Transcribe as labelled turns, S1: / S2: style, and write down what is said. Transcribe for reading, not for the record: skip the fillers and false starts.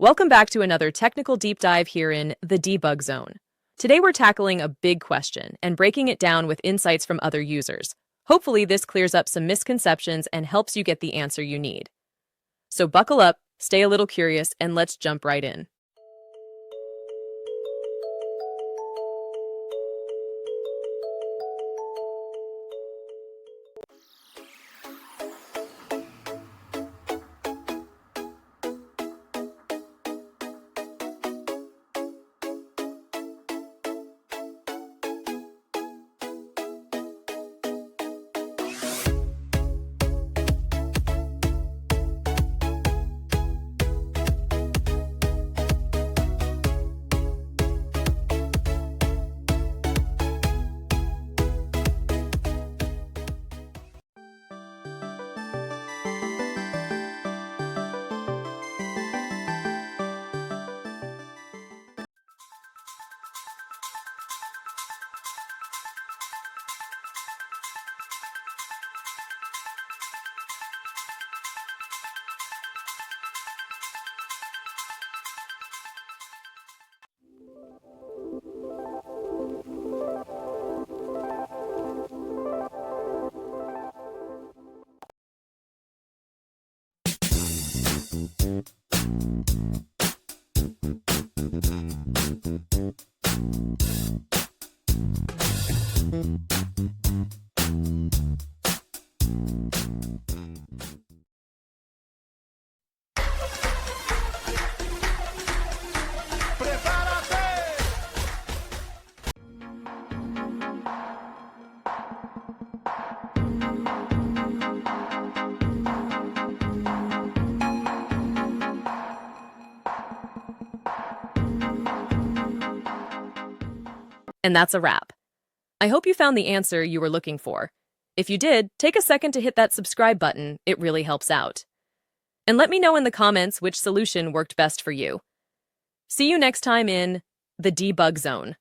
S1: Welcome back to another technical deep dive here in the debug zone. Today we're tackling a big question and breaking it down with insights from other users. Hopefully this clears up some misconceptions and helps you get the answer you need. So buckle up, stay a little curious, and let's jump right in. And that's a wrap. I hope you found the answer you were looking for. If you did, take a second to hit that subscribe button. It really helps out. And let me know in the comments which solution worked best for you. See you next time in the debug zone.